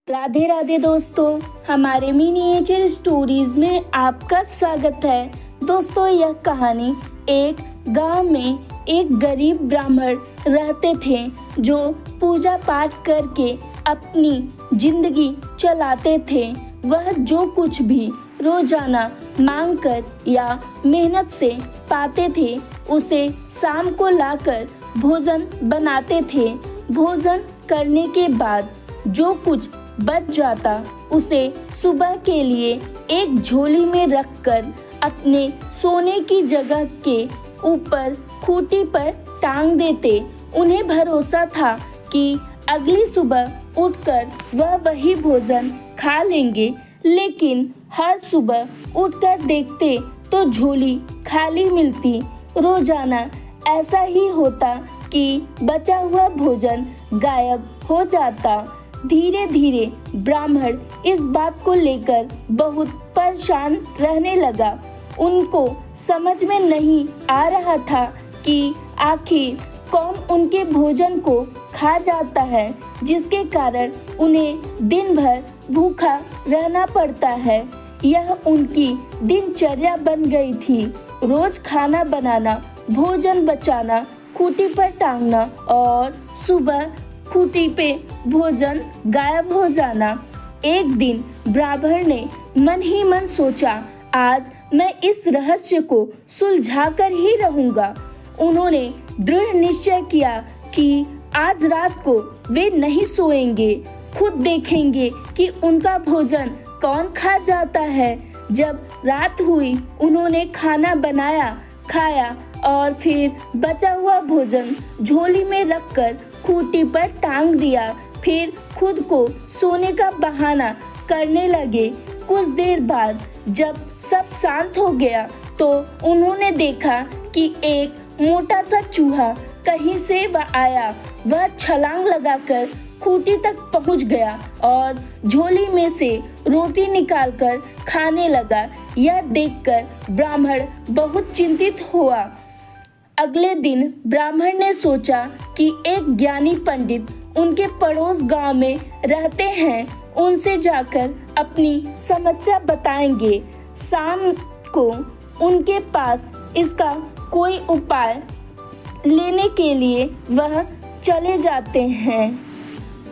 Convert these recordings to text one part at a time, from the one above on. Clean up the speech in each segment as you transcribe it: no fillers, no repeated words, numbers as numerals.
राधे राधे दोस्तों, हमारे miniature stories में आपका स्वागत है। दोस्तों, यह कहानी एक गांव में एक गरीब ब्राह्मण रहते थे जो पूजा पाठ करके अपनी जिंदगी चलाते थे। वह जो कुछ भी रोजाना मांग कर या मेहनत से पाते थे उसे शाम को लाकर भोजन बनाते थे। भोजन करने के बाद जो कुछ बच जाता उसे सुबह के लिए एक झोली में रखकर अपने सोने की जगह के ऊपर खूंटी पर टांग देते। उन्हें भरोसा था कि अगली सुबह उठकर वह वही भोजन खा लेंगे, लेकिन हर सुबह उठकर देखते तो झोली खाली मिलती। रोजाना ऐसा ही होता कि बचा हुआ भोजन गायब हो जाता। धीरे धीरे ब्राह्मण इस बात को लेकर बहुत परेशान रहने लगा। उनको समझ में नहीं आ रहा था कि आखिर कौन उनके भोजन को खा जाता है, जिसके कारण उन्हें दिन भर भूखा रहना पड़ता है। यह उनकी दिनचर्या बन गई थी। रोज खाना बनाना, भोजन बचाना, खूंटी पर टांगना और सुबह खूंटी पे भोजन गायब हो जाना। एक दिन ब्राह्मण ने मन ही मन सोचा, आज मैं इस रहस्य को सुलझा कर ही रहूंगा। उन्होंने दृढ़ निश्चय किया कि आज रात को वे नहीं सोएंगे, खुद देखेंगे कि उनका भोजन कौन खा जाता है। जब रात हुई, उन्होंने खाना बनाया, खाया और फिर बचा हुआ भोजन झोली में रखकर खूंटी पर टांग दिया। फिर खुद को सोने का बहाना करने लगे। कुछ देर बाद जब सब शांत हो गया तो उन्होंने देखा कि एक मोटा सा चूहा कहीं से आया। वह छलांग लगाकर खूंटी तक पहुंच गया और झोली में से रोटी निकालकर खाने लगा। यह देखकर ब्राह्मण बहुत चिंतित हुआ। अगले दिन ब्राह्मण ने सोचा कि एक ज्ञानी पंडित उनके पड़ोस गांव में रहते हैं, उनसे जाकर अपनी समस्या बताएंगे। शाम को उनके पास इसका कोई उपाय लेने के लिए वह चले जाते हैं।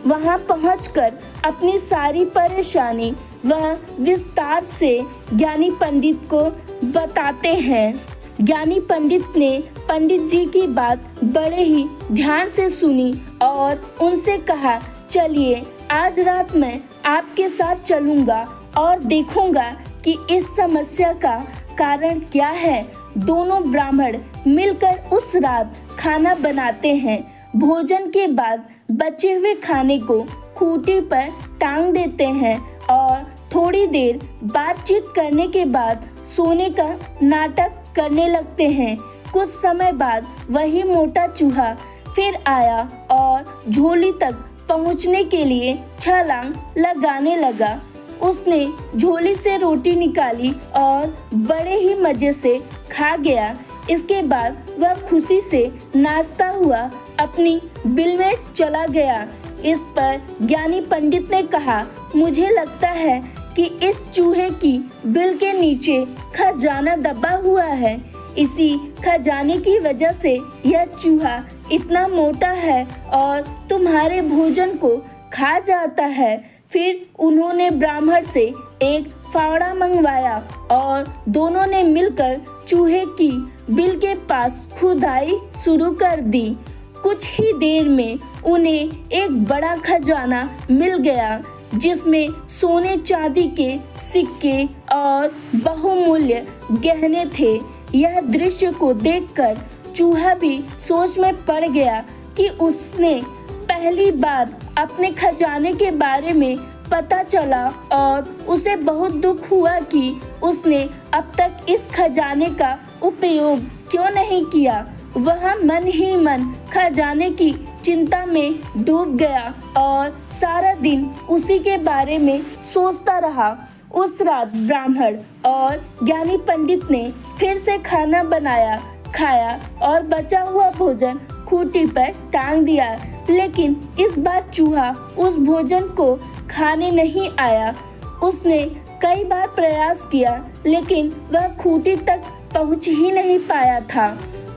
वहां पहुंचकर अपनी सारी परेशानी वह विस्तार से ज्ञानी पंडित को बताते हैं। ज्ञानी पंडित ने पंडित जी की बात बड़े ही ध्यान से सुनी और उनसे कहा, चलिए आज रात मैं आपके साथ चलूंगा और देखूंगा कि इस समस्या का कारण क्या है। दोनों ब्राह्मण मिलकर उस रात खाना बनाते हैं। भोजन के बाद बचे हुए खाने को खूंटी पर टांग देते हैं और थोड़ी देर बातचीत करने के बाद सोने का नाटक करने लगते हैं। कुछ समय बाद वही मोटा चूहा फिर आया और झोली तक पहुंचने के लिए छलांग लगाने लगा। उसने झोली से रोटी निकाली और बड़े ही मजे से खा गया। इसके बाद वह खुशी से नाचता हुआ अपनी बिल में चला गया। इस पर ज्ञानी पंडित ने कहा, मुझे लगता है कि इस चूहे की बिल के नीचे खजाना दबा हुआ है। इसी खजाने की वजह से यह चूहा इतना मोटा है और तुम्हारे भोजन को खा जाता है। फिर उन्होंने ब्राह्मण से एक फावड़ा मंगवाया और दोनों ने मिलकर चूहे की बिल के पास खुदाई शुरू कर दी। कुछ ही देर में उन्हें एक बड़ा खजाना मिल गया, जिसमें सोने चांदी के सिक्के और बहुमूल्य गहने थे। यह दृश्य को देखकर चूहा भी सोच में पड़ गया कि उसने पहली बार अपने खजाने के बारे में पता चला और उसे बहुत दुख हुआ कि उसने अब तक इस खजाने का उपयोग क्यों नहीं किया। वह मन ही मन खजाने की चिंता में डूब गया और सारा दिन उसी के बारे में सोचता रहा। उस रात ब्राह्मण और ज्ञानी पंडित ने फिर से खाना बनाया, खाया और बचा हुआ भोजन खूंटी पर टांग दिया, लेकिन इस बार चूहा उस भोजन को खाने नहीं आया। उसने कई बार प्रयास किया, लेकिन वह खूंटी तक पहुंच ही नहीं पाया था।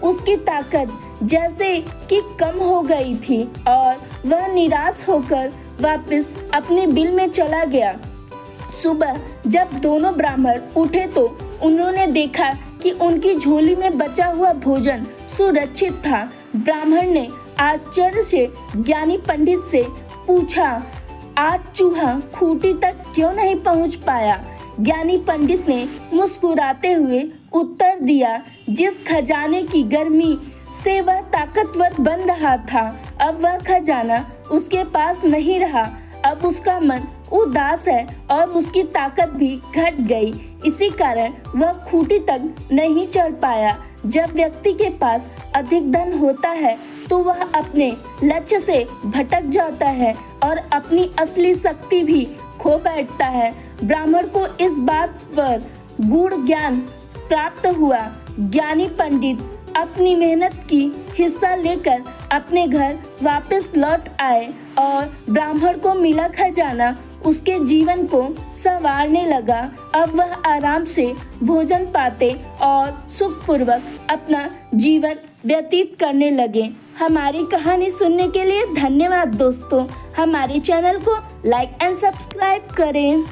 उसकी ताकत जैसे कि कम हो गई थी और वह निराश होकर वापस अपने बिल में चला गया। सुबह जब दोनों ब्राह्मण उठे तो उन्होंने देखा कि उनकी झोली में बचा हुआ भोजन सुरक्षित था। ब्राह्मण ने आश्चर्य से ज्ञानी पंडित से पूछा, आज चूहा खूंटी तक क्यों नहीं पहुंच पाया? ज्ञानी पंडित ने मुस्कुराते हुए उत्तर दिया, जिस खजाने की गर्मी से वह ताकतवर बन रहा था, अब वह खजाना उसके पास नहीं रहा। अब उसका मन उदास है और उसकी ताकत भी घट गई। इसी कारण वह खूंटी तक नहीं चढ़ पाया। जब व्यक्ति के पास अधिक धन होता है तो वह अपने लक्ष्य से भटक जाता है और अपनी असली शक्ति भी खो बैठता है। ब्राह्मण को इस बात पर गूढ़ ज्ञान प्राप्त हुआ। ज्ञानी पंडित अपनी मेहनत की हिस्सा लेकर अपने घर वापस लौट आए और ब्राह्मण को मिला खजाना उसके जीवन को संवारने लगा। अब वह आराम से भोजन पाते और सुखपूर्वक अपना जीवन व्यतीत करने लगे। हमारी कहानी सुनने के लिए धन्यवाद दोस्तों। हमारे चैनल को लाइक एंड सब्सक्राइब करें।